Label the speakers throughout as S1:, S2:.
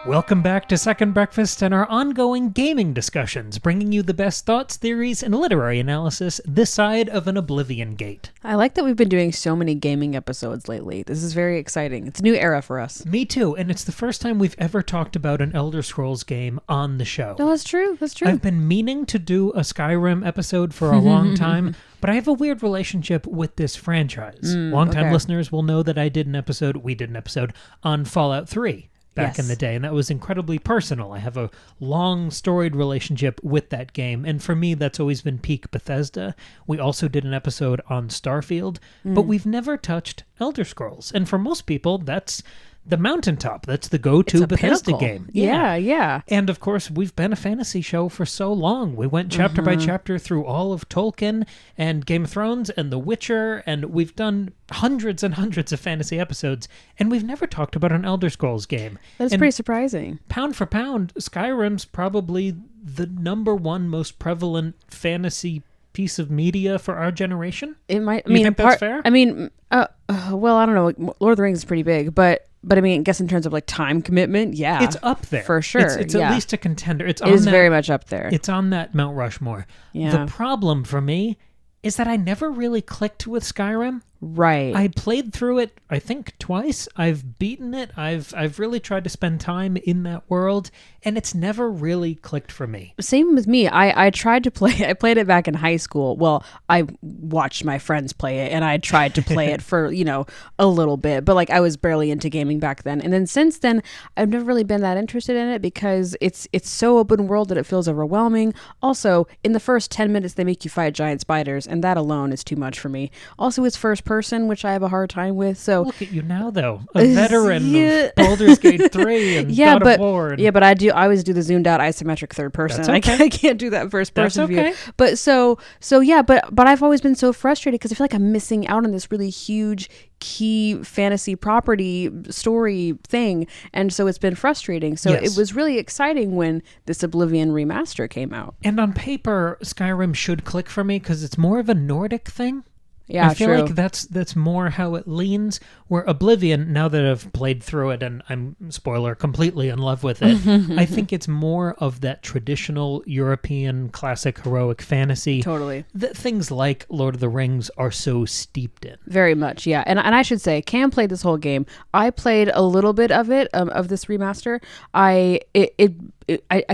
S1: Welcome back to Second Breakfast and our ongoing gaming discussions, bringing you the best thoughts, theories, and literary analysis this side of an Oblivion gate.
S2: I like that we've been doing so many gaming episodes lately. This is very exciting. It's a new era for us.
S1: Me too, and it's the first time we've ever talked about an Elder Scrolls game on the show.
S2: No, that's true. That's true.
S1: I've been meaning to do a Skyrim episode for a long time, but I have a weird relationship with this franchise. Longtime listeners will know that we did an episode on Fallout 3. Back in the day, and that was incredibly personal. I have a long storied relationship with that game, and for me that's always been peak Bethesda. We also did an episode on Starfield, but we've never touched Elder Scrolls, and for most people that's the mountaintop. That's the go-to Bethesda game.
S2: Yeah.
S1: And of course, we've been a fantasy show for so long. We went chapter by chapter through all of Tolkien and Game of Thrones and The Witcher, and we've done hundreds and hundreds of fantasy episodes, and we've never talked about an Elder Scrolls game.
S2: That's pretty surprising.
S1: Pound for pound, Skyrim's probably the number one most prevalent fantasy piece of media for our generation.
S2: It might.
S1: You think that's fair?
S2: I mean, well, I don't know. Lord of the Rings is pretty big, but I mean, I guess in terms of like time commitment, yeah,
S1: it's up there
S2: for sure.
S1: It's at least a contender. It
S2: is very much up there.
S1: It's on that Mount Rushmore.
S2: Yeah.
S1: The problem for me is that I never really clicked with Skyrim.
S2: Right.
S1: I played through it, I think, twice. I've beaten it. I've really tried to spend time in that world, and it's never really clicked for me.
S2: Same with me. I tried to play. I played it back in high school. Well, I watched my friends play it, and I tried to play it for, a little bit. But, I was barely into gaming back then. And then since then, I've never really been that interested in it because it's so open world that it feels overwhelming. Also, in the first 10 minutes, they make you fight giant spiders, and that alone is too much for me. Also, it's first person, which I have a hard time with. So
S1: look at you now, though, a veteran of Baldur's Gate 3 and God of War.
S2: Yeah, but I always do the zoomed out isometric third person.
S1: That's okay.
S2: I can't do that first person
S1: view.
S2: But so yeah, but I've always been so frustrated because I feel like I'm missing out on this really huge key fantasy property story thing, and so it's been frustrating. So It was really exciting when this Oblivion Remaster came out.
S1: And on paper, Skyrim should click for me because it's more of a Nordic thing.
S2: Yeah,
S1: I feel like that's more how it leans, where Oblivion, now that I've played through it and I'm, spoiler, completely in love with it, I think it's more of that traditional European classic heroic fantasy.
S2: Totally.
S1: That things like Lord of the Rings are so steeped in.
S2: Very much, yeah. And I should say, Cam played this whole game. I played a little bit of it, of this remaster. I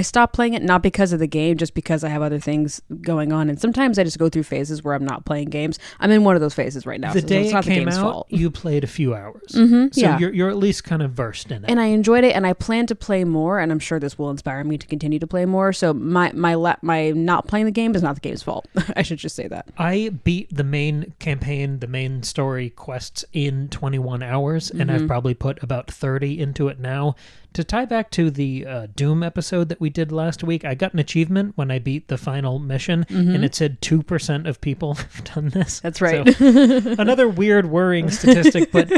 S2: stopped playing it, not because of the game, just because I have other things going on. And sometimes I just go through phases where I'm not playing games. I'm in one of those phases right now.
S1: The day
S2: it's not
S1: it came
S2: the game's
S1: out,
S2: fault.
S1: you played a few hours.
S2: So
S1: you're at least kind of versed in it.
S2: And I enjoyed it, and I plan to play more, and I'm sure this will inspire me to continue to play more. So my not playing the game is not the game's fault. I should just say that.
S1: I beat the main campaign, the main story quests in 21 hours, and I've probably put about 30 into it now. To tie back to the Doom episode that we did last week, I got an achievement when I beat the final mission, and it said 2% of people have done this.
S2: That's right.
S1: So, another weird, worrying statistic, but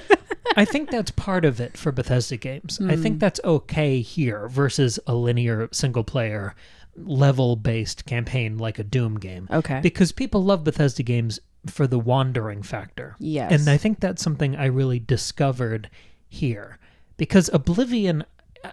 S1: I think that's part of it for Bethesda games. I think that's okay here versus a linear single-player level-based campaign like a Doom game.
S2: Okay.
S1: Because people love Bethesda games for the wandering factor.
S2: Yes.
S1: And I think that's something I really discovered here. Because Oblivion,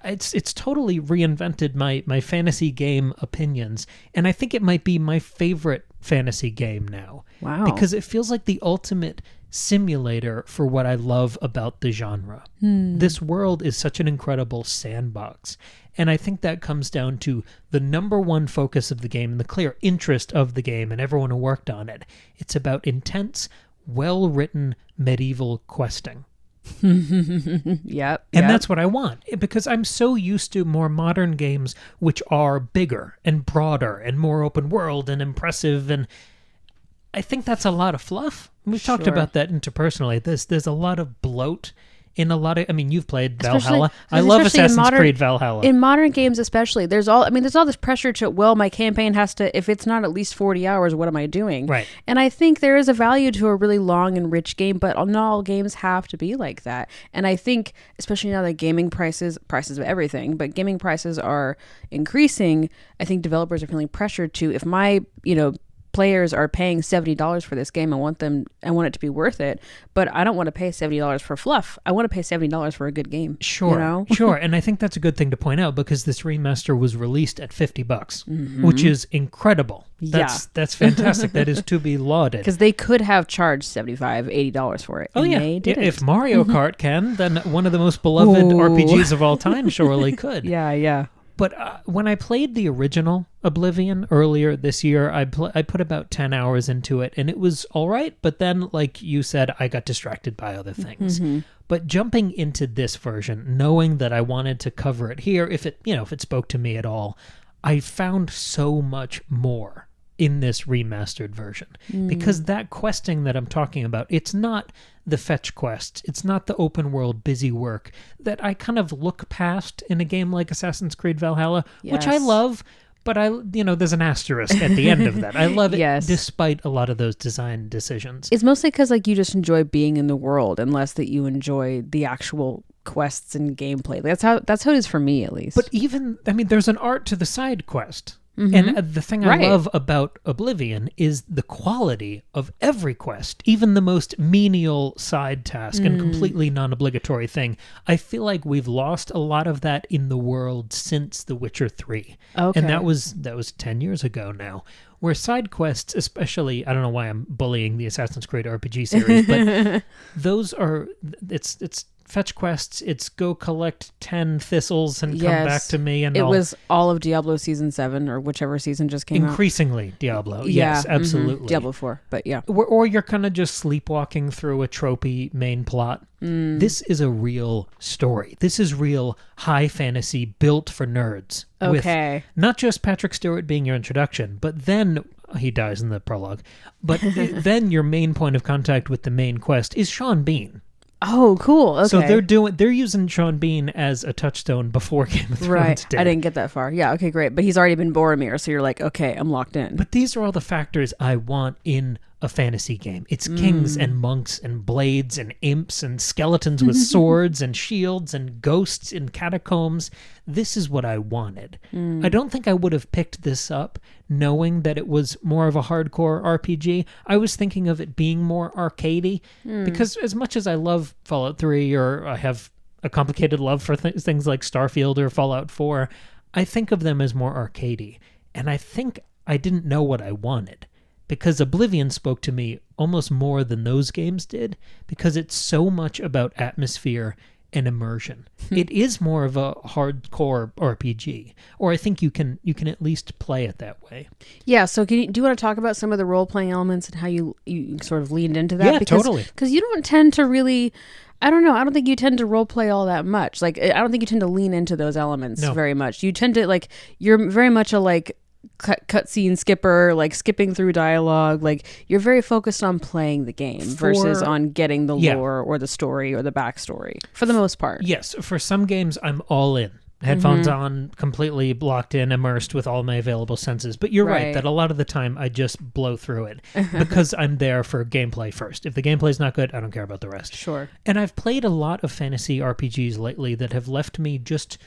S1: it's totally reinvented my fantasy game opinions, and I think it might be my favorite fantasy game now.
S2: Wow.
S1: Because it feels like the ultimate simulator for what I love about the genre. This world is such an incredible sandbox, and I think that comes down to the number one focus of the game and the clear interest of the game and everyone who worked on it. It's about intense, well-written medieval questing.
S2: Yep.
S1: And that's what I want, because I'm so used to more modern games which are bigger and broader and more open world and impressive, and I think that's a lot of fluff. We've talked about that interpersonally. There's a lot of bloat in a lot of, you've played Valhalla. I love Assassin's Creed Valhalla.
S2: In modern games especially, there's all this pressure to, my campaign has to, if it's not at least 40 hours, what am I doing?
S1: Right.
S2: And I think there is a value to a really long and rich game, but not all games have to be like that. And I think, especially now that gaming prices of everything, but gaming prices are increasing, I think developers are feeling pressured to, if my, players are paying $70 for this game. I want it to be worth it, but I don't want to pay $70 for fluff. I want to pay $70 for a good game.
S1: Sure,
S2: you know?
S1: Sure. And I think that's a good thing to point out because this remaster was released at $50, which is incredible. That's fantastic. That is to be lauded.
S2: Because they could have charged $75, $80 for it. And they didn't.
S1: If Mario Kart can, then one of the most beloved RPGs of all time surely could.
S2: Yeah.
S1: But when I played the original Oblivion earlier this year, I put about 10 hours into it, and it was all right. But then, like you said, I got distracted by other things. But jumping into this version, knowing that I wanted to cover it here, if it spoke to me at all, I found so much more in this remastered version. Because that questing that I'm talking about, it's not the fetch quests. It's not the open world busy work that I kind of look past in a game like Assassin's Creed Valhalla, which I love, but there's an asterisk at the end of that. I love it despite a lot of those design decisions.
S2: It's mostly because you just enjoy being in the world and less that you enjoy the actual quests and gameplay. That's how it is for me, at least.
S1: But there's an art to the side quest. And the thing I love about Oblivion is the quality of every quest, even the most menial side task and completely non-obligatory thing. I feel like we've lost a lot of that in the world since The Witcher 3. Okay. And that was 10 years ago now, where side quests, especially, I don't know why I'm bullying the Assassin's Creed RPG series, but those are, it's fetch quests, it's go collect 10 thistles and come back to me. And
S2: it was all of Diablo Season 7 or whichever season just came
S1: Increasingly Diablo. Yes, absolutely.
S2: Diablo 4, but yeah.
S1: Or you're kind of just sleepwalking through a tropey main plot. This is a real story. This is real high fantasy built for nerds.
S2: Okay.
S1: With not just Patrick Stewart being your introduction, but then he dies in the prologue. But then your main point of contact with the main quest is Sean Bean.
S2: Oh, cool. Okay.
S1: So they're using Sean Bean as a touchstone before Game of Thrones.
S2: Right. I didn't get that far. Yeah, okay, great. But he's already been Boromir, so you're like, okay, I'm locked in.
S1: But these are all the factors I want in a fantasy game. It's kings and monks and blades and imps and skeletons with swords and shields and ghosts in catacombs. This is what I wanted. I don't think I would have picked this up knowing that it was more of a hardcore RPG. I was thinking of it being more arcadey because as much as I love Fallout 3 or I have a complicated love for things like Starfield or Fallout 4, I think of them as more arcadey. And I think I didn't know what I wanted. Because Oblivion spoke to me almost more than those games did, because it's so much about atmosphere and immersion. It is more of a hardcore RPG, or I think you can at least play it that way.
S2: Yeah, so do you want to talk about some of the role-playing elements and how you sort of leaned into that?
S1: Yeah, totally.
S2: Because you don't tend to really... I don't know. I don't think you tend to roleplay all that much. Like, I don't think you tend to lean into those elements very much. You tend to, you're very much a, cutscene skipper, skipping through dialogue. You're very focused on playing the game versus on getting the lore or the story or the backstory for the most part.
S1: Yes, for some games I'm all in. Headphones on, completely blocked in, immersed with all my available senses. But you're right that a lot of the time I just blow through it because I'm there for gameplay first. If the gameplay's not good, I don't care about the rest.
S2: Sure.
S1: And I've played a lot of fantasy RPGs lately that have left me just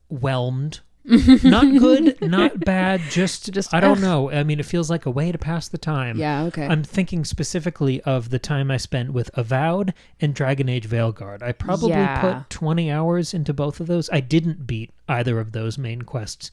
S1: whelmed. Not good, not bad, just I don't know. I mean, it feels like a way to pass the time.
S2: Yeah, okay.
S1: I'm thinking specifically of the time I spent with Avowed and Dragon Age Veilguard. I probably put 20 hours into both of those. I didn't beat either of those main quests,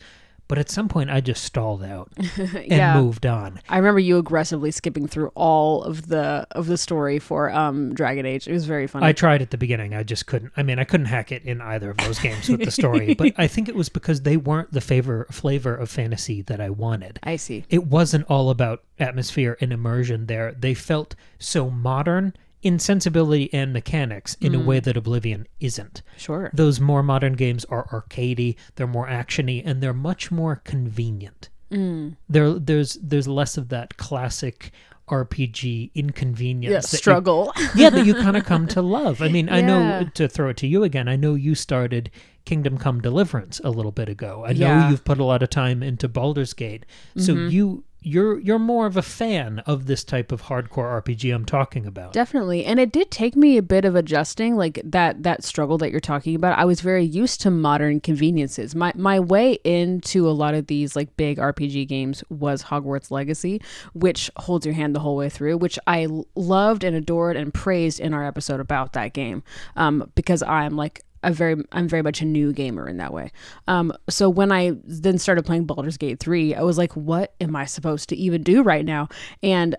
S1: but at some point I just stalled out and moved on.
S2: I remember you aggressively skipping through all of the story for Dragon Age. It was very funny.
S1: I tried at the beginning. I just couldn't. I mean, I couldn't hack it in either of those games with the story, but I think it was because they weren't the flavor of fantasy that I wanted.
S2: I see.
S1: It wasn't all about atmosphere and immersion there. They felt so modern in sensibility and mechanics in a way that Oblivion isn't.
S2: Sure.
S1: Those more modern games are arcadey, they're more actiony, and they're much more convenient. There's less of that classic RPG inconvenience.
S2: Struggle.
S1: That you kind of come to love. I mean, I know, to throw it to you again, I know you started Kingdom Come Deliverance a little bit ago. I know you've put a lot of time into Baldur's Gate. So you're more of a fan of this type of hardcore RPG I'm talking about.
S2: Definitely. And it did take me a bit of adjusting, like that struggle that you're talking about. I was very used to modern conveniences. My way into a lot of these like big RPG games was Hogwarts Legacy, which holds your hand the whole way through, which I loved and adored and praised in our episode about that game, because I'm very much a new gamer in that way. So when I then started playing Baldur's Gate 3, I was like, what am I supposed to even do right now? And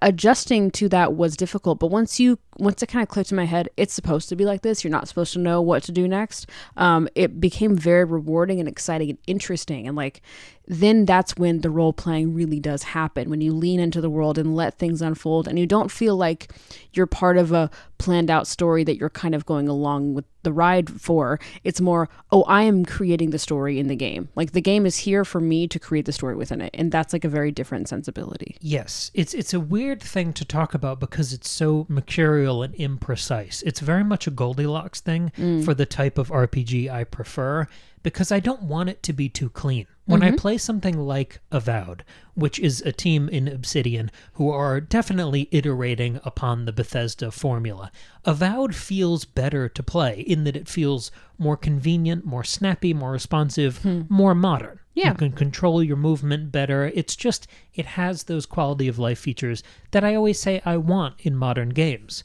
S2: adjusting to that was difficult. But once it kind of clicked in my head, it's supposed to be like this. You're not supposed to know what to do next. It became very rewarding and exciting and interesting. And like, then that's when the role playing really does happen, when you lean into the world and let things unfold and you don't feel like you're part of a planned out story that you're kind of going along with the ride for. It's more, I am creating the story in the game. Like the game is here for me to create the story within it. And that's like a very different sensibility.
S1: Yes. It's a weird thing to talk about because it's so mercurial and imprecise. It's very much a Goldilocks thing for the type of RPG I prefer, because I don't want it to be too clean. When I play something like Avowed, which is a team in Obsidian who are definitely iterating upon the Bethesda formula, Avowed feels better to play in that it feels more convenient, more snappy, more responsive, more modern.
S2: Yeah.
S1: You can control your movement better. It's just, it has those quality of life features that I always say I want in modern games.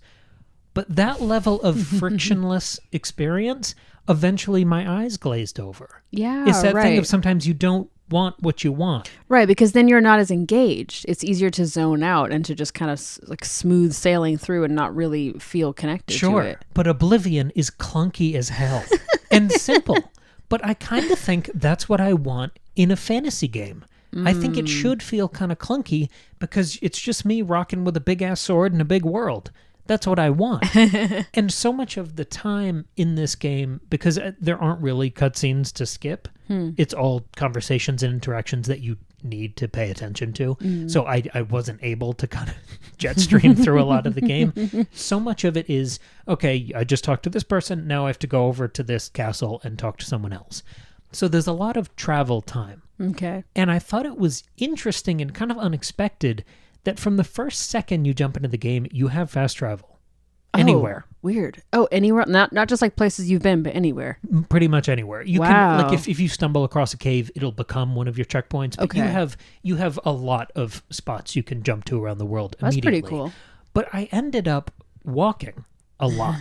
S1: But that level of frictionless experience, eventually my eyes glazed over.
S2: Yeah,
S1: it's that
S2: right.
S1: thing of sometimes you don't want what you want.
S2: Right, because then you're not as engaged. It's easier to zone out and to just kind of like smooth sailing through and not really feel connected to it.
S1: But Oblivion is clunky as hell and simple. But I kind of think that's what I want in a fantasy game. I think it should feel kind of clunky because it's just me rocking with a big-ass sword in a big world. That's what I want. And so much of the time in this game, because there aren't really cutscenes to skip, it's all conversations and interactions that you need to pay attention to. So I wasn't able to kind of jet stream through a lot of the game. So much of it is, okay, I just talked to this person, now I have to go over to this castle and talk to someone else. So there's a lot of travel time.
S2: Okay.
S1: And I thought it was interesting and kind of unexpected that from the first second you jump into the game, you have fast travel. Anywhere.
S2: Weird. Oh, anywhere? Not just like places you've been, but anywhere.
S1: Pretty much anywhere. You can, like, if you stumble across a cave, it'll become one of your checkpoints. But you have a lot of spots you can jump to around the world immediately.
S2: That's pretty cool.
S1: But I ended up walking a lot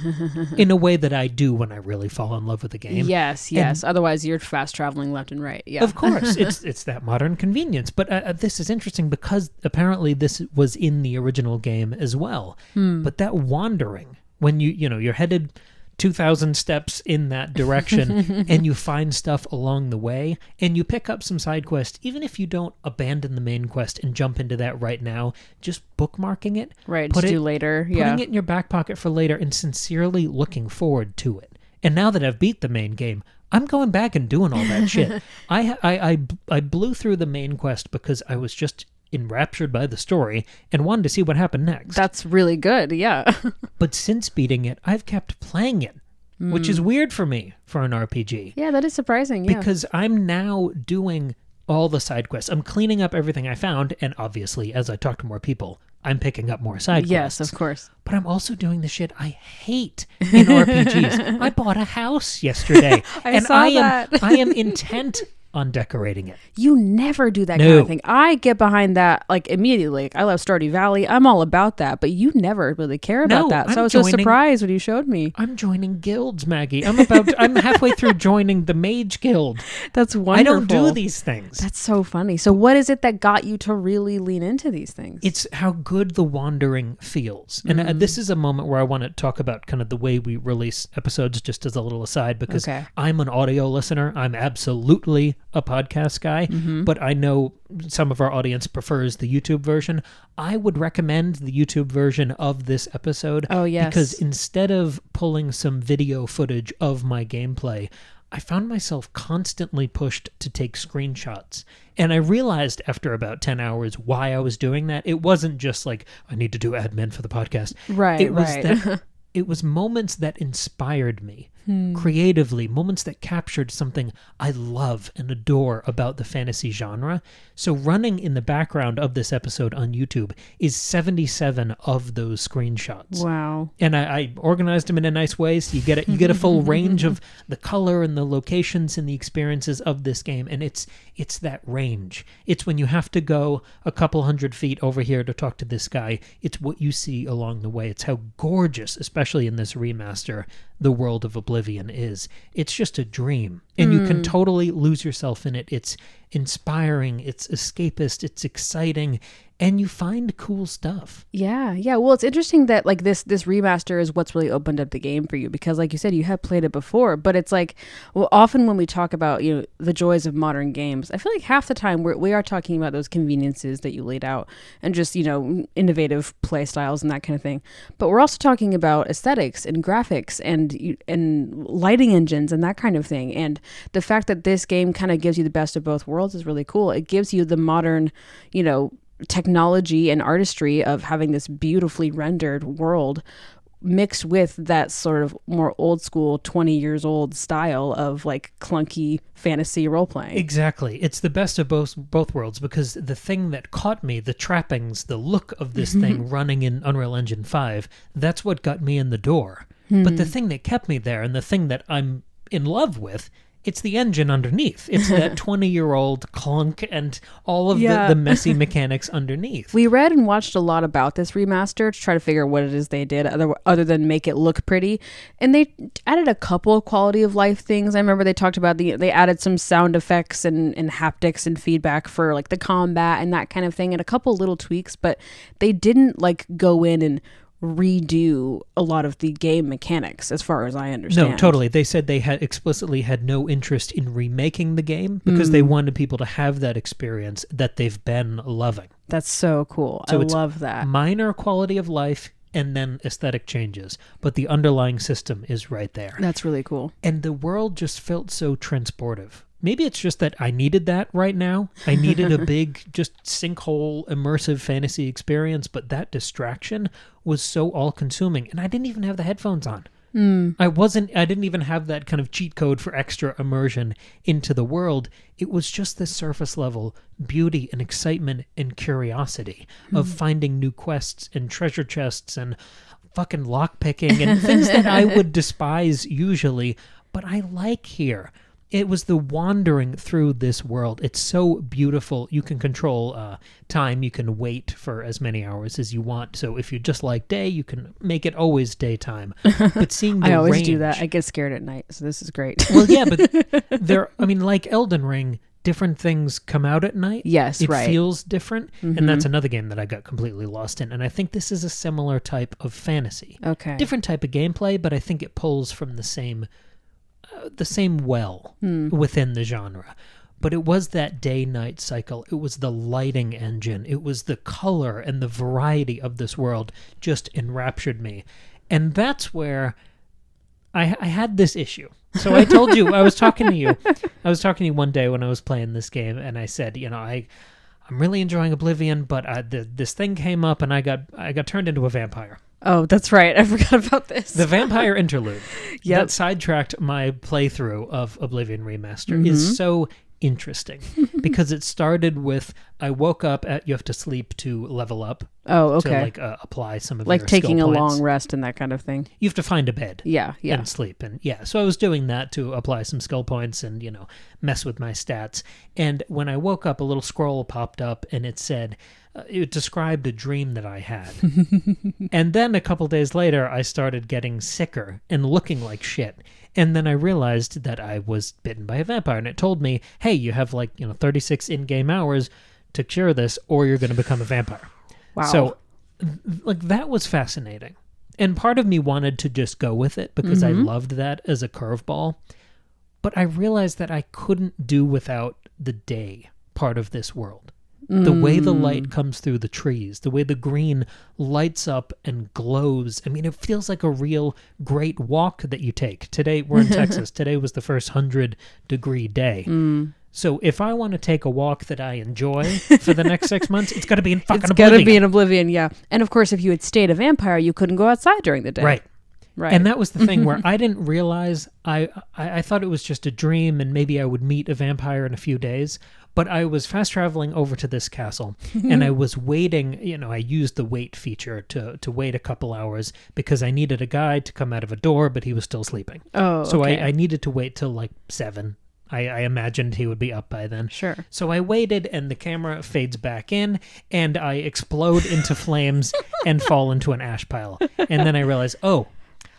S1: in a way that I do when I really fall in love with a game.
S2: Yes. And otherwise, you're fast traveling left and right. Yeah.
S1: Of course. It's that modern convenience. But this is interesting because apparently this was in the original game as well. But that wandering, when you're headed 2,000 steps in that direction and you find stuff along the way and you pick up some side quests, even if you don't abandon the main quest and jump into that right now, just bookmarking it.
S2: Right, to do later.
S1: Putting it in your back pocket for later and sincerely looking forward to it. And now that I've beat the main game, I'm going back and doing all that shit. I blew through the main quest because I was just enraptured by the story and wanted to see what happened next.
S2: That's really good, yeah.
S1: But since beating it, I've kept playing it, which is weird for me for an RPG.
S2: Yeah, that is surprising, yeah.
S1: Because I'm now doing all the side quests. I'm cleaning up everything I found, and obviously, as I talk to more people, I'm picking up more side quests.
S2: Yes, of course.
S1: But I'm also doing the shit I hate in RPGs. I bought a house yesterday. I am intent on decorating it.
S2: You never do that kind of thing. I get behind that like immediately. Like, I love Stardew Valley. I'm all about that, but you never really care about that. So I was so surprised when you showed me.
S1: I'm joining guilds, Maggie. I'm halfway through joining the Mage Guild.
S2: That's wonderful.
S1: I don't do these things.
S2: That's so funny. So what is it that got you to really lean into these things?
S1: It's how good the wandering feels. And this is a moment where I want to talk about kind of the way we release episodes, just as a little aside, because I'm an audio listener. I'm absolutely a podcast guy, but I know some of our audience prefers the YouTube version. I would recommend the YouTube version of this episode.
S2: Oh, yes.
S1: Because instead of pulling some video footage of my gameplay, I found myself constantly pushed to take screenshots. And I realized after about 10 hours why I was doing that. It wasn't just like, I need to do admin for the podcast.
S2: Right,
S1: It was that it was moments that inspired me. creatively, moments that captured something I love and adore about the fantasy genre. So running in the background of this episode on YouTube is 77 of those screenshots.
S2: Wow.
S1: And I organized them in a nice way, so you get a full range of the color and the locations and the experiences of this game. And it's that range. It's when you have to go a couple hundred feet over here to talk to this guy. It's what you see along the way. It's how gorgeous, especially in this remaster, the world of Oblivion is. It's just a dream. And you can totally lose yourself in it. It's inspiring, it's escapist, it's exciting, and you find cool stuff.
S2: Yeah. Well, it's interesting that like this remaster is what's really opened up the game for you, because like you said, you have played it before, but it's like, well, often when we talk about, the joys of modern games, I feel like half the time we are talking about those conveniences that you laid out and just, innovative play styles and that kind of thing. But we're also talking about aesthetics and graphics and lighting engines and that kind of thing. And the fact that this game kind of gives you the best of both worlds is really cool. It gives you the modern, technology and artistry of having this beautifully rendered world mixed with that sort of more old school 20 years old style of like clunky fantasy role playing.
S1: Exactly. It's the best of both worlds, because the thing that caught me, the trappings, the look of this thing running in Unreal Engine 5, that's what got me in the door. But the thing that kept me there, and the thing that I'm in love with, it's the engine underneath. It's that 20-year-old clunk and all of the messy mechanics underneath.
S2: We read and watched a lot about this remaster to try to figure out what it is they did other than make it look pretty. And they added a couple of quality of life things. I remember they talked about they added some sound effects and haptics and feedback for like the combat and that kind of thing, and a couple little tweaks, but they didn't like go in and redo a lot of the game mechanics, as far as I understand.
S1: No, totally. They said they had explicitly had no interest in remaking the game because they wanted people to have that experience that they've been loving.
S2: That's so cool. So I love that.
S1: Minor quality of life and then aesthetic changes, but the underlying system is right there.
S2: That's really cool.
S1: And the world just felt so transportive. Maybe it's just that I needed that right now. I needed a big, just sinkhole, immersive fantasy experience, but that distraction was so all-consuming, and I didn't even have the headphones on. I didn't even have that kind of cheat code for extra immersion into the world. It was just this surface level beauty and excitement and curiosity of finding new quests and treasure chests and fucking lockpicking and things that I would despise usually, but I like here. It was the wandering through this world. It's so beautiful. You can control time. You can wait for as many hours as you want. So if you just like day, you can make it always daytime. But seeing the
S2: I always
S1: range,
S2: do that. I get scared at night, so this is great.
S1: Well, yeah, but like Elden Ring, different things come out at night.
S2: Yes,
S1: it
S2: right.
S1: It feels different, and that's another game that I got completely lost in. And I think this is a similar type of fantasy.
S2: Okay.
S1: Different type of gameplay, but I think it pulls from the same well within the genre. But it was that day-night cycle. It was the lighting engine. It was the color and the variety of this world just enraptured me. And that's where I had this issue. So I told you, I was talking to you one day when I was playing this game, and I said, I'm really enjoying Oblivion, but this thing came up and I got turned into a vampire.
S2: Oh, that's right. I forgot about this.
S1: The vampire interlude that sidetracked my playthrough of Oblivion Remaster is so interesting because it started with I woke up you have to sleep to level up.
S2: Oh, okay.
S1: To apply some of
S2: like
S1: your
S2: taking
S1: skill
S2: a
S1: points.
S2: long rest and that kind of thing.
S1: You have to find a bed.
S2: Yeah.
S1: And sleep. And so I was doing that to apply some skill points and, mess with my stats. And when I woke up, a little scroll popped up and it said, it described a dream that I had. And then a couple days later, I started getting sicker and looking like shit. And then I realized that I was bitten by a vampire. And it told me, hey, you have 36 in-game hours to cure this or you're going to become a vampire.
S2: Wow.
S1: So that was fascinating. And part of me wanted to just go with it because I loved that as a curveball. But I realized that I couldn't do without the day part of this world. The way the light comes through the trees, the way the green lights up and glows. I mean, it feels like a real great walk that you take. Today, we're in Texas. Today was the first 100-degree day. So if I want to take a walk that I enjoy for the next 6 months, it's got to be in fucking Oblivion.
S2: It's got to be in Oblivion, yeah. And of course, if you had stayed a vampire, you couldn't go outside during the day.
S1: Right.
S2: Right.
S1: And that was the thing where I didn't realize, I thought it was just a dream and maybe I would meet a vampire in a few days. But I was fast traveling over to this castle and I was waiting. I used the wait feature to wait a couple hours because I needed a guy to come out of a door, but he was still sleeping.
S2: Oh,
S1: so
S2: okay.
S1: I needed to wait till like 7. I imagined he would be up by then.
S2: Sure.
S1: So I waited and the camera fades back in and I explode into flames and fall into an ash pile. And then I realize,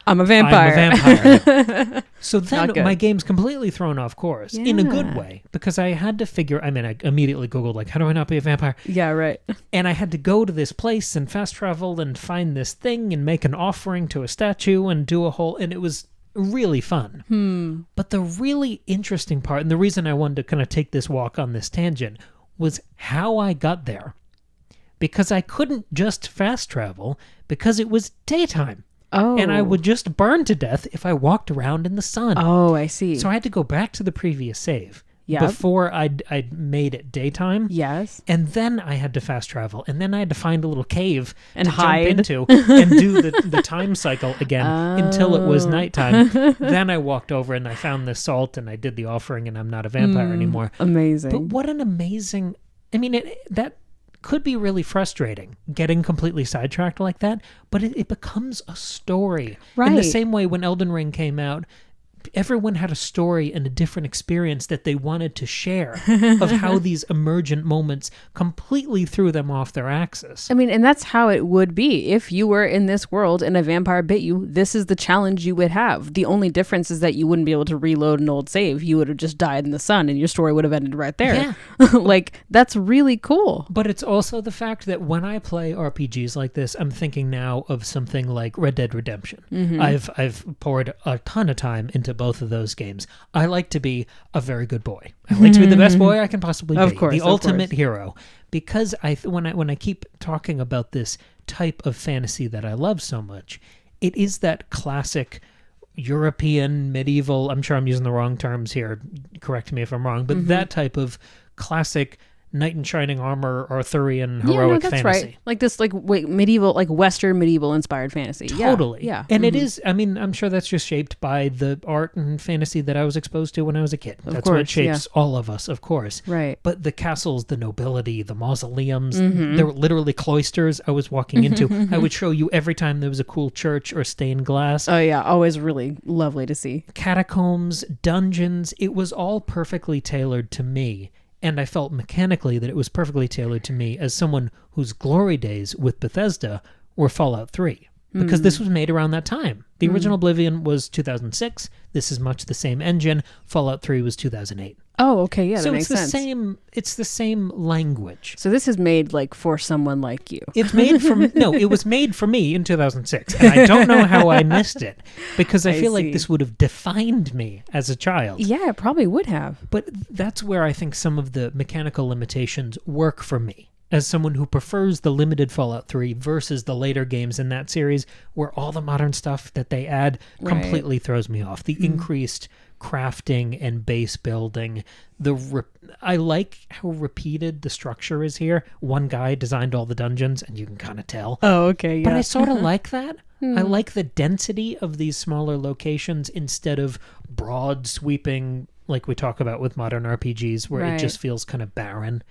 S2: I'm a vampire.
S1: I'm a vampire. So then my game's completely thrown off course in a good way because I had to figure, I immediately Googled, like, how do I not be a vampire?
S2: Yeah, right.
S1: And I had to go to this place and fast travel and find this thing and make an offering to a statue and do a whole, and it was really fun. But the really interesting part, and the reason I wanted to kind of take this walk on this tangent, was how I got there. Because I couldn't just fast travel because it was daytime.
S2: Oh.
S1: And I would just burn to death if I walked around in the sun.
S2: Oh, I see.
S1: So I had to go back to the previous save
S2: Yep.
S1: before I'd made it daytime.
S2: Yes.
S1: And then I had to fast travel. And then I had to find a little cave
S2: And
S1: to
S2: hide.
S1: jump into and do the time cycle again until it was nighttime. Then I walked over and I found this salt and I did the offering and I'm not a vampire anymore.
S2: Amazing.
S1: But what an amazing... that could be really frustrating, getting completely sidetracked like that, but it becomes a story.
S2: Right.
S1: In the same way when Elden Ring came out, everyone had a story and a different experience that they wanted to share of how these emergent moments completely threw them off their axis.
S2: And that's how it would be. If you were in this world and a vampire bit you, this is the challenge you would have. The only difference is that you wouldn't be able to reload an old save. You would have just died in the sun and your story would have ended right there. Yeah. That's really cool.
S1: But it's also the fact that when I play RPGs like this, I'm thinking now of something like Red Dead Redemption. Mm-hmm. I've poured a ton of time into both of those games. I like to be a very good boy. I like to be the best boy I can possibly be.
S2: Of course,
S1: the ultimate hero. Because when I keep talking about this type of fantasy that I love so much, it is that classic European medieval, I'm sure I'm using the wrong terms here, correct me if I'm wrong, but that type of classic knight in shining armor, Arthurian heroic
S2: that's
S1: fantasy.
S2: Right. Like this, medieval, Western medieval inspired fantasy.
S1: Totally.
S2: Yeah.
S1: And it is, I'm sure that's just shaped by the art and fantasy that I was exposed to when I was a kid. That's what shapes all of us, of course.
S2: Right.
S1: But the castles, the nobility, the mausoleums, there were literally cloisters I was walking into. I would show you every time there was a cool church or stained glass.
S2: Oh, yeah. Always really lovely to see.
S1: Catacombs, dungeons, it was all perfectly tailored to me. And I felt mechanically that it was perfectly tailored to me as someone whose glory days with Bethesda were Fallout 3. Because this was made around that time. The original Oblivion was 2006. This is much the same engine. Fallout 3 was 2008.
S2: Oh, okay. Yeah,
S1: so
S2: that makes sense.
S1: It's the same language.
S2: So this is made for someone like you.
S1: It's made it was made for me in 2006. And I don't know how I missed it. Because I feel like this would have defined me as a child.
S2: Yeah, it probably would have.
S1: But that's where I think some of the mechanical limitations work for me. As someone who prefers the limited Fallout 3 versus the later games in that series, where all the modern stuff that they add completely throws me off. The increased crafting and base building. I like how repeated the structure is here. One guy designed all the dungeons, and you can kind of tell.
S2: Oh, okay, yeah.
S1: But I sort of like that. I like the density of these smaller locations instead of broad, sweeping, like we talk about with modern RPGs, where it just feels kind of barren.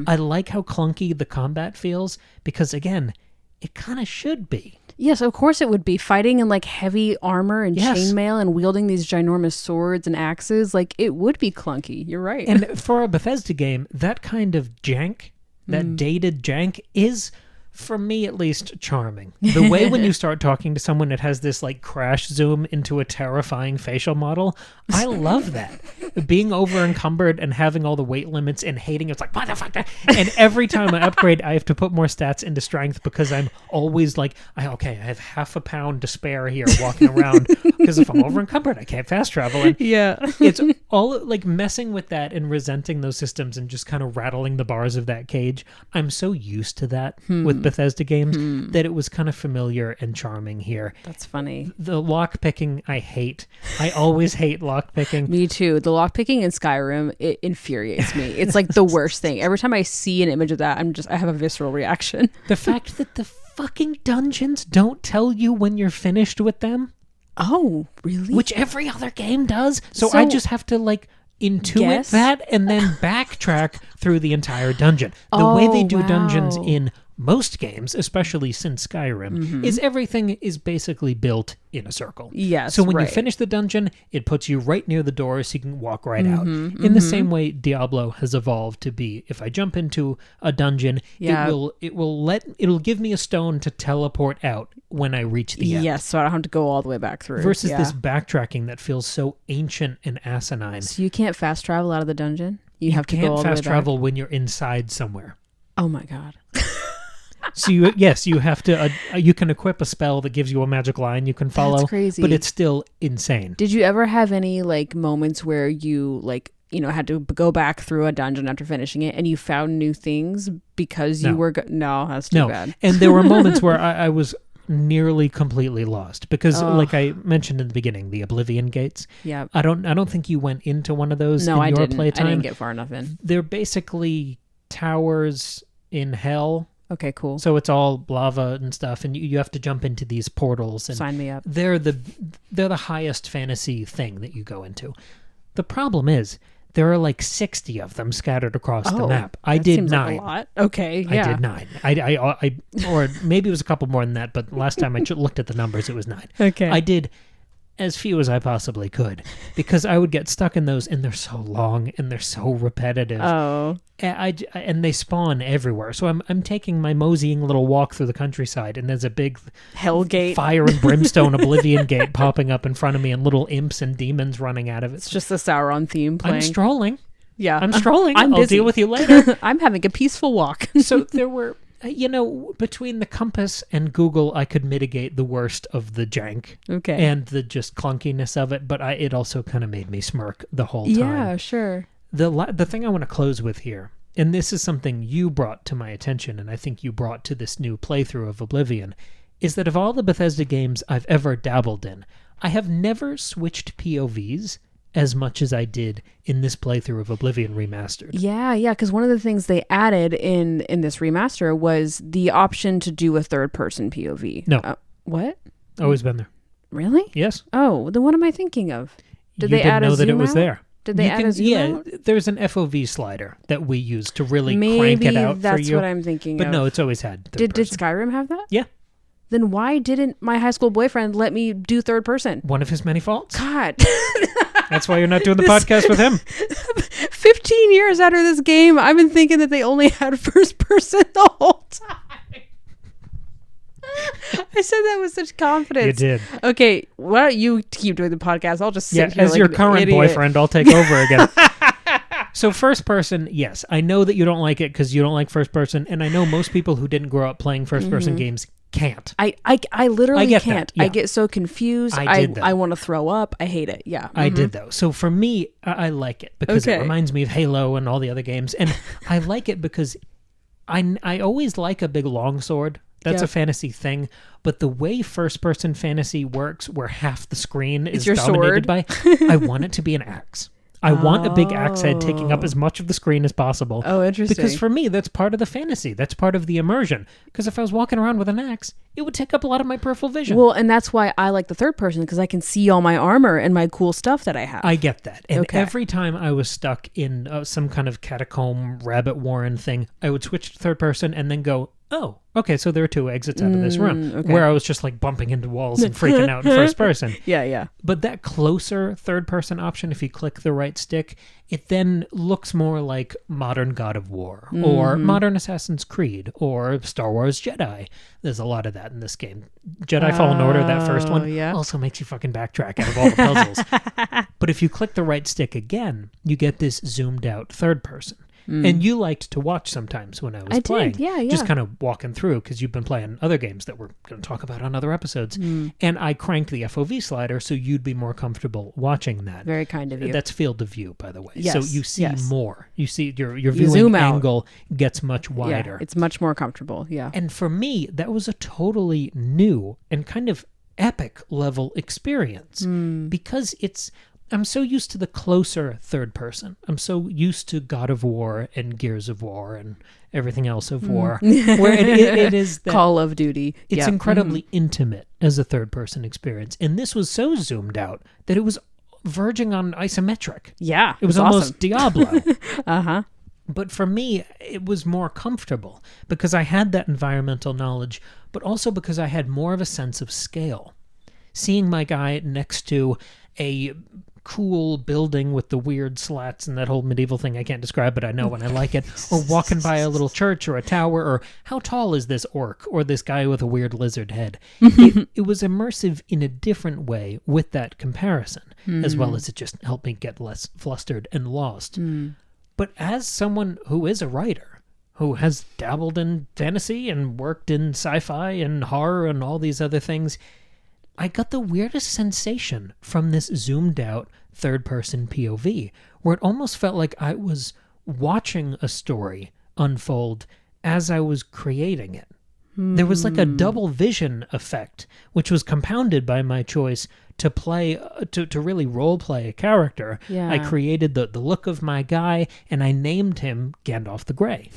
S1: I like how clunky the combat feels, because, again, it kind of should be.
S2: Yes, of course it would be. Fighting in heavy armor and chainmail and wielding these ginormous swords and axes, it would be clunky. You're right.
S1: And for a Bethesda game, that kind of jank, that dated jank, is, for me at least, charming. The way when you start talking to someone, it has this crash zoom into a terrifying facial model. I love that. Being over encumbered and having all the weight limits and hating it's motherfucker. And every time I upgrade, I have to put more stats into strength because I'm always I have half a pound to spare here walking around because if I'm over encumbered, I can't fast travel. And it's all messing with that and resenting those systems and just kind of rattling the bars of that cage. I'm so used to that with Bethesda games that it was kind of familiar and charming here.
S2: That's funny.
S1: The lock picking I hate. I always hate lock picking.
S2: Me too. The lock picking in Skyrim, it infuriates me. It's the worst thing. Every time I see an image of that, I have a visceral reaction.
S1: The fact that the fucking dungeons don't tell you when you're finished with them.
S2: Oh, really?
S1: Which every other game does. So I just have to like intuit that and then backtrack through the entire dungeon. The way they do dungeons in most games, especially since Skyrim, is everything is basically built in a circle.
S2: Yes.
S1: So when you finish the dungeon, it puts you right near the door so you can walk right out. In the same way Diablo has evolved to be, if I jump into a dungeon, it'll give me a stone to teleport out when I reach the end.
S2: Yes, so I don't have to go all the way back through.
S1: Versus this backtracking that feels so ancient and asinine.
S2: So you can't fast travel out of the dungeon? You have to go all the way back?
S1: You can't fast travel when you're inside somewhere.
S2: Oh my god.
S1: So you have to. You can equip a spell that gives you a magic line you can follow.
S2: That's crazy.
S1: But it's still insane.
S2: Did you ever have any like moments where you like had to go back through a dungeon after finishing it and you found new things because you were no, that's too bad.
S1: And there were moments where I was nearly completely lost because, like I mentioned in the beginning, the Oblivion gates.
S2: Yeah.
S1: I don't think you went into one of those in your playtime.
S2: I didn't get far enough in.
S1: They're basically towers in hell.
S2: Okay, cool.
S1: So it's all lava and stuff, and you have to jump into these portals. And
S2: sign me up.
S1: They're the highest fantasy thing that you go into. The problem is there are like 60 of them scattered across the map. I did 9.
S2: Like a lot. Okay, yeah.
S1: I did 9. I or maybe it was a couple more than that, but last time I looked at the numbers, it was 9.
S2: Okay.
S1: I did as few as I possibly could because I would get stuck in those, and they're so long and they're so repetitive.
S2: Oh.
S1: And they spawn everywhere. So I'm taking my moseying little walk through the countryside, and there's a big
S2: hell gate,
S1: fire and brimstone Oblivion gate popping up in front of me, and little imps and demons running out of it.
S2: It's just the Sauron theme playing.
S1: I'm strolling.
S2: Yeah,
S1: I'm strolling.
S2: I'll
S1: deal with you later.
S2: I'm having a peaceful walk.
S1: So there were, between the compass and Google, I could mitigate the worst of the jank and the just clunkiness of it, but it also kind of made me smirk the whole time.
S2: Yeah, sure.
S1: The thing I want to close with here, and this is something you brought to my attention, and I think you brought to this new playthrough of Oblivion, is that of all the Bethesda games I've ever dabbled in, I have never switched POVs as much as I did in this playthrough of Oblivion Remastered.
S2: Yeah, because one of the things they added in this remaster was the option to do a third-person POV.
S1: No.
S2: What?
S1: Always been there.
S2: Really?
S1: Yes.
S2: Oh, then what am I thinking of?
S1: Did they add a zoom out? You didn't know that it was there.
S2: Did they add a zoom out?
S1: There's an FOV slider that we use to really crank it out for you.
S2: Maybe that's what I'm thinking of.
S1: But no, it's always had
S2: Did Skyrim have that?
S1: Yeah.
S2: Then why didn't my high school boyfriend let me do third person?
S1: One of his many faults.
S2: God.
S1: That's why you're not doing the podcast with him.
S2: 15 years after this game, I've been thinking that they only had first person the whole time. I said that with such confidence.
S1: You did.
S2: Okay, why don't you keep doing the podcast? I'll just sit here
S1: as
S2: like
S1: your
S2: an
S1: current
S2: idiot.
S1: boyfriend, I'll take over again. So first person, yes. I know that you don't like it because you don't like first person, and I know most people who didn't grow up playing first person games can't.
S2: I literally can't.
S1: Yeah.
S2: I get so confused. I want to throw up. I hate it. Yeah.
S1: I did though. So for me, I like it because it reminds me of Halo and all the other games, and I like it because I always like a big longsword. That's a fantasy thing, but the way first-person fantasy works, where half the screen is dominated by, I want it to be an axe. I want a big axe head taking up as much of the screen as possible.
S2: Oh, interesting.
S1: Because for me, that's part of the fantasy. That's part of the immersion. Because if I was walking around with an axe, it would take up a lot of my peripheral vision.
S2: Well, and that's why I like the third person, because I can see all my armor and my cool stuff that I have.
S1: I get that. And every time I was stuck in some kind of catacomb rabbit warren thing, I would switch to third person and then go, oh, okay, so there are 2 exits out of this room, where I was just like bumping into walls and freaking out in first person.
S2: Yeah.
S1: But that closer third person option, if you click the right stick, it then looks more like modern God of War or modern Assassin's Creed or Star Wars Jedi. There's a lot of that in this game. Jedi Fallen Order, that first one, also makes you fucking backtrack out of all the puzzles. But if you click the right stick again, you get this zoomed out third person. And you liked to watch sometimes when I was playing.
S2: Yeah.
S1: Just kind of walking through because you've been playing other games that we're going to talk about on other episodes. And I cranked the FOV slider so you'd be more comfortable watching that.
S2: Very kind of you.
S1: That's field of view, by the way.
S2: Yes,
S1: so you see more. You see your
S2: you
S1: viewing angle gets much wider.
S2: Yeah, it's much more comfortable. Yeah.
S1: And for me, that was a totally new and kind of epic level experience because it's I'm so used to the closer third person. I'm so used to God of War and Gears of War and everything else of war, where it is that
S2: Call of Duty.
S1: It's incredibly intimate as a third person experience. And this was so zoomed out that it was verging on isometric.
S2: Yeah.
S1: It was almost
S2: awesome.
S1: Diablo.
S2: Uh-huh.
S1: But for me, it was more comfortable because I had that environmental knowledge, but also because I had more of a sense of scale. Seeing my guy next to a cool building with the weird slats and that whole medieval thing I can't describe, but I know when I like it, or walking by a little church or a tower, or how tall is this orc or this guy with a weird lizard head. It was immersive in a different way with that comparison, as well as it just helped me get less flustered and lost. But as someone who is a writer, who has dabbled in fantasy and worked in sci-fi and horror and all these other things, I got the weirdest sensation from this zoomed out third-person POV, where it almost felt like I was watching a story unfold as I was creating it. There was like a double vision effect, which was compounded by my choice to play, to really role play a character.
S2: Yeah.
S1: I created the look of my guy, and I named him Gandalf the Grey,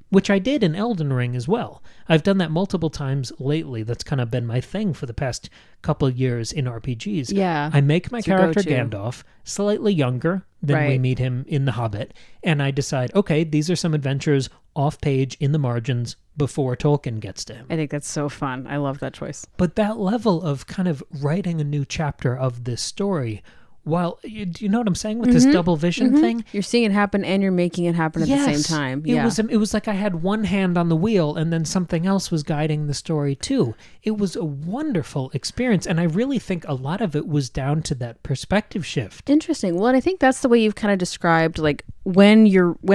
S1: which I did in Elden Ring as well. I've done that multiple times lately. That's kind of been my thing for the past couple of years in RPGs.
S2: Yeah.
S1: I make my character
S2: go-to.
S1: Gandalf slightly younger than we meet him in The Hobbit, and I decide, okay, these are some adventures off-page in the margins before Tolkien gets to him.
S2: I think that's so fun. I love that choice.
S1: But that level of kind of writing a new chapter of this story, while, do you know what I'm saying with this double vision thing?
S2: You're seeing it happen and you're making it happen at the same time. Yeah.
S1: It was like I had one hand on the wheel and then something else was guiding the story too. It was a wonderful experience, and I really think a lot of it was down to that perspective shift.
S2: Interesting. Well, and I think that's the way you've kind of described, like, when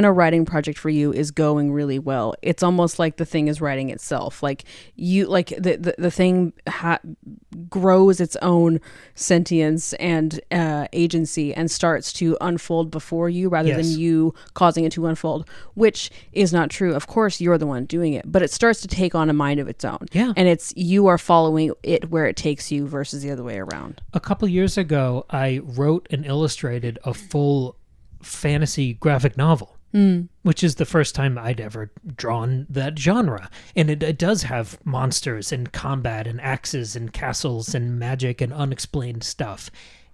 S2: a writing project for you is going really well, it's almost like the thing is writing itself. Like the thing grows its own sentience and agency and starts to unfold before you rather than you causing it to unfold, which is not true. Of course, you're the one doing it, but it starts to take on a mind of its own.
S1: Yeah.
S2: And you are following it where it takes you versus the other way around.
S1: A couple years ago, I wrote and illustrated a full fantasy graphic novel, which is the first time I'd ever drawn that genre. And it does have monsters and combat and axes and castles and magic and unexplained stuff.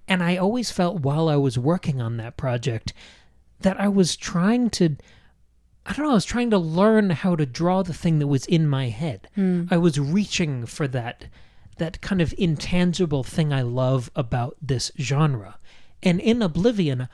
S1: And I always felt while I was working on that project that I was trying to, I was trying to learn how to draw the thing that was in my head. I was reaching for that kind of intangible thing I love about this genre. And in Oblivion,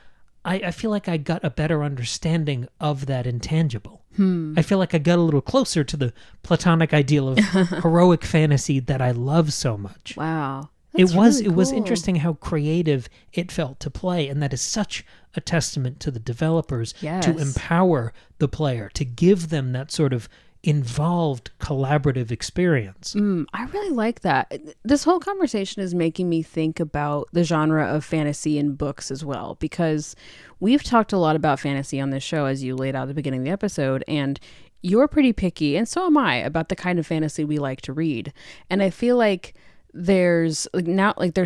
S1: I feel like I got a better understanding of that intangible. I feel like I got a little closer to the platonic ideal of heroic fantasy that I love so much.
S2: Wow.
S1: It was interesting how creative it felt to play, and that is such a testament to the developers to empower the player, to give them that sort of involved collaborative experience.
S2: I really like that. This whole conversation is making me think about the genre of fantasy in books as well, because we've talked a lot about fantasy on this show, as you laid out at the beginning of the episode, and you're pretty picky, and so am I, about the kind of fantasy we like to read. And I feel like there's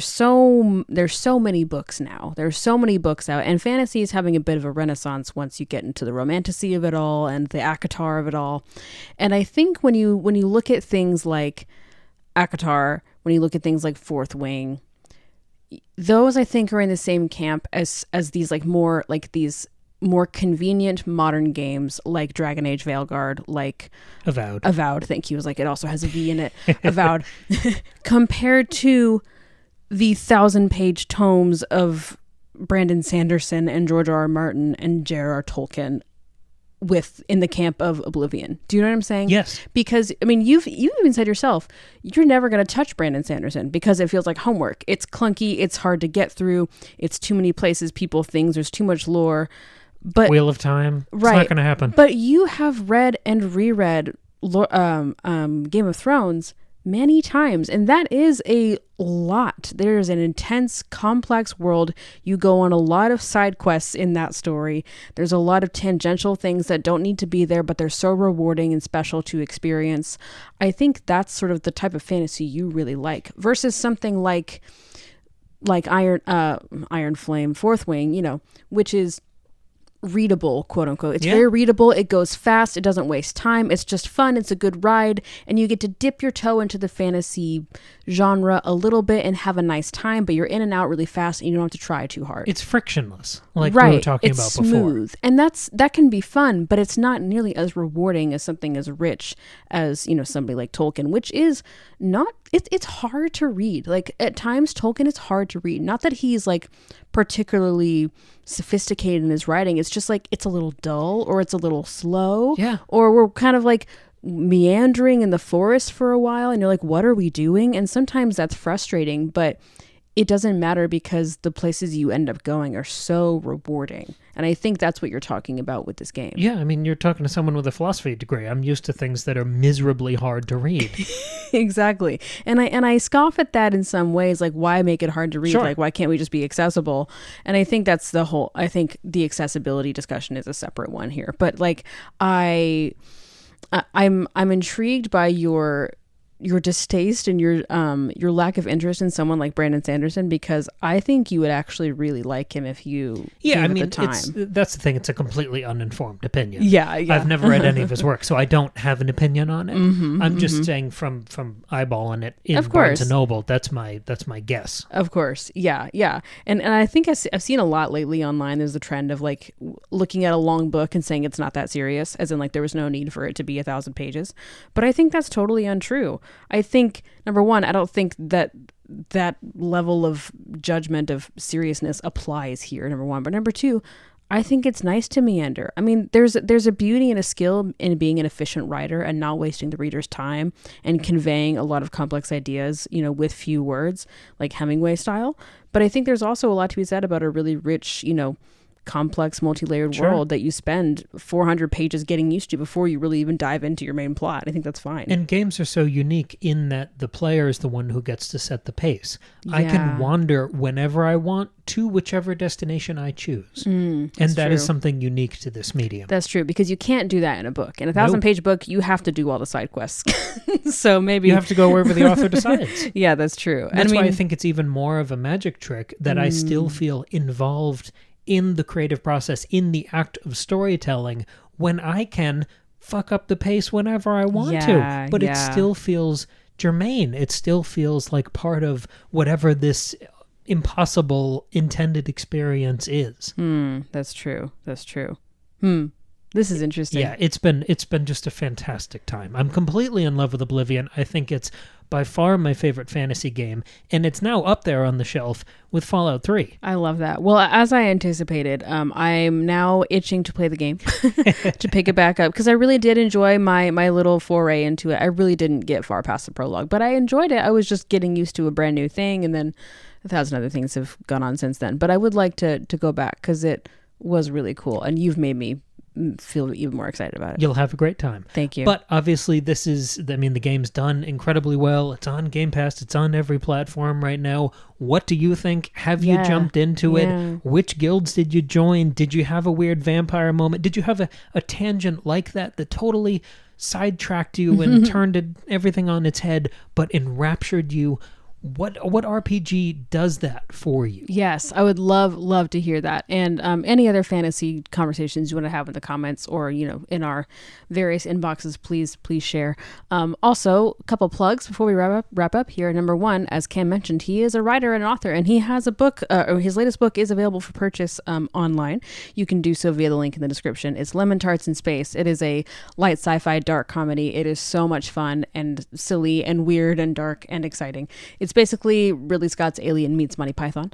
S2: so many books now. There's so many books out, and fantasy is having a bit of a renaissance once you get into the romantasy of it all and the ACOTAR of it all. And I think when you look at things like ACOTAR, when you look at things like Fourth Wing, those I think are in the same camp as these more convenient modern games like Dragon Age Veilguard, like Avowed, thank you. It was like, it also has a V in it. Avowed. Compared to the 1,000-page tomes of Brandon Sanderson and George R.R. Martin and J.R.R. Tolkien in the camp of Oblivion. Do you know what I'm saying?
S1: Yes.
S2: Because, I mean, you've even said yourself, you're never going to touch Brandon Sanderson because it feels like homework. It's clunky. It's hard to get through. It's too many places, people, things. There's too much lore. But
S1: Wheel of Time. It's not going to happen.
S2: But you have read and reread Game of Thrones many times, and that is a lot. There's an intense, complex world. You go on a lot of side quests in that story. There's a lot of tangential things that don't need to be there, but they're so rewarding and special to experience. I think that's sort of the type of fantasy you really like, versus something like like Iron Flame, Fourth Wing, you know, which is readable, quote unquote. It's very readable. It goes fast. It doesn't waste time. It's just fun. It's a good ride. And you get to dip your toe into the fantasy genre a little bit and have a nice time, but you're in and out really fast and you don't have to try too hard.
S1: It's frictionless, like we were talking about before. It's
S2: smooth. And that can be fun, but it's not nearly as rewarding as something as rich as, you know, somebody like Tolkien, which is not, it's hard to read. Like at times Tolkien is hard to read. Not that he's like particularly sophisticated in his writing. It's just like it's a little dull or it's a little slow.
S1: Yeah.
S2: Or we're kind of like meandering in the forest for a while and you're like, what are we doing? And sometimes that's frustrating, but it doesn't matter because the places you end up going are so rewarding. And I think that's what you're talking about with this game.
S1: Yeah, I mean, you're talking to someone with a philosophy degree. I'm used to things that are miserably hard to read.
S2: Exactly. And I scoff at that in some ways, like why make it hard to read?
S1: Sure.
S2: Like why can't we just be accessible? And I think that's I think the accessibility discussion is a separate one here. But like I'm intrigued by your distaste and your lack of interest in someone like Brandon Sanderson, because I think you would actually really like him if you gave it the time.
S1: That's the thing. It's a completely uninformed opinion.
S2: Yeah.
S1: I've never read any of his work, so I don't have an opinion on it. I'm just saying from eyeballing it in Barnes and Noble. That's my guess.
S2: Of course, yeah. And I think I've seen a lot lately online. There's a trend of like looking at a long book and saying it's not that serious, as in like there was no need for it to be 1,000 pages. But I think that's totally untrue. I think, number one, I don't think that level of judgment of seriousness applies here, number one. But number two, I think it's nice to meander. I mean, there's a beauty and a skill in being an efficient writer and not wasting the reader's time and conveying a lot of complex ideas, you know, with few words, like Hemingway style. But I think there's also a lot to be said about a really rich, you know, complex, multi-layered world that you spend 400 pages getting used to before you really even dive into your main plot. I think that's fine.
S1: And games are so unique in that the player is the one who gets to set the pace. Yeah. I can wander whenever I want to whichever destination I choose. And that is something unique to this medium.
S2: That's true, because you can't do that in a book. In a 1,000-page book, you have to do all the side quests. So maybe
S1: you have to go wherever the author decides.
S2: Yeah, that's true.
S1: That's why I think it's even more of a magic trick that I still feel involved in the creative process, in the act of storytelling, when I can fuck up the pace whenever I want to. But it still feels germane. It still feels like part of whatever this impossible intended experience is.
S2: That's true. This is interesting.
S1: Yeah, it's been just a fantastic time. I'm completely in love with Oblivion. I think it's by far my favorite fantasy game, and it's now up there on the shelf with Fallout 3.
S2: I love that. Well, as I anticipated, I'm now itching to play the game, to pick it back up, because I really did enjoy my little foray into it. I really didn't get far past the prologue, but I enjoyed it. I was just getting used to a brand new thing, and then 1,000 other things have gone on since then. But I would like to go back, because it was really cool, and you've made me feel even more excited about it.
S1: You'll have a great time.
S2: Thank you.
S1: But obviously the game's done incredibly well. It's on Game Pass. It's on every platform right now. What do you think? Have you jumped into it? Which guilds did you join? Did you have a weird vampire moment? Did you have a tangent like that totally sidetracked you and turned everything on its head, but enraptured you? What RPG does that for you?
S2: Yes, I would love to hear that. And any other fantasy conversations you want to have in the comments or, you know, in our various inboxes, please share. Also, a couple plugs before we wrap up here. Number one, as Cam mentioned, he is a writer and author, and he has a book, or his latest book is available for purchase online. You can do so via the link in the description. It's Lemon Tarts in Space. It is a light sci-fi dark comedy. It is so much fun and silly and weird and dark and exciting. It's basically Ridley Scott's Alien meets Monty Python.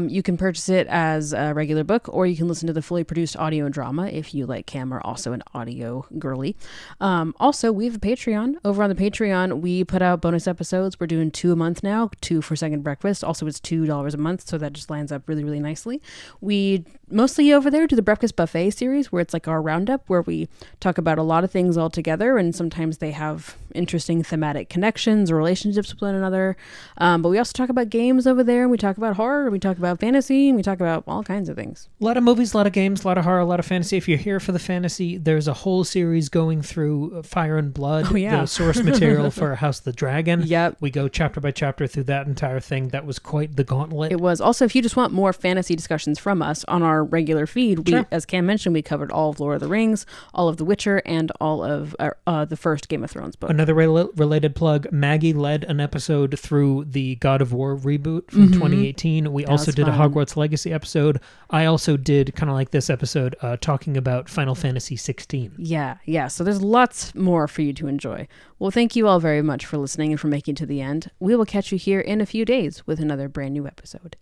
S2: You can purchase it as a regular book, or you can listen to the fully produced audio and drama if you, like Cam, are also an audio girly. Also, we have a Patreon. Over on the Patreon, we put out bonus episodes. We're doing 2 a month now, 2 for Second Breakfast. Also, it's $2 a month, so that just lands up really, really nicely. We mostly over there do the Breakfast Buffet series, where it's like our roundup, where we talk about a lot of things all together, and sometimes they have interesting thematic connections or relationships with one another. But we also talk about games over there, and we talk about horror, and we talk about fantasy, and we talk about all kinds of things.
S1: A lot of movies, a lot of games, a lot of horror, a lot of fantasy. If you're here for the fantasy, there's a whole series going through Fire and Blood, the source material for House of the Dragon.
S2: Yep.
S1: We go chapter by chapter through that entire thing. That was quite the gauntlet.
S2: It was. Also, if you just want more fantasy discussions from us on our regular feed, we, as Cam mentioned, we covered all of Lord of the Rings, all of The Witcher, and all of the first Game of Thrones book.
S1: Another related plug, Maggie led an episode through the God of War reboot from 2018. We also did a Hogwarts Legacy episode. I also did, kind of like this episode, talking about Final Fantasy 16.
S2: Yeah. So there's lots more for you to enjoy. Well, thank you all very much for listening and for making it to the end. We will catch you here in a few days with another brand new episode.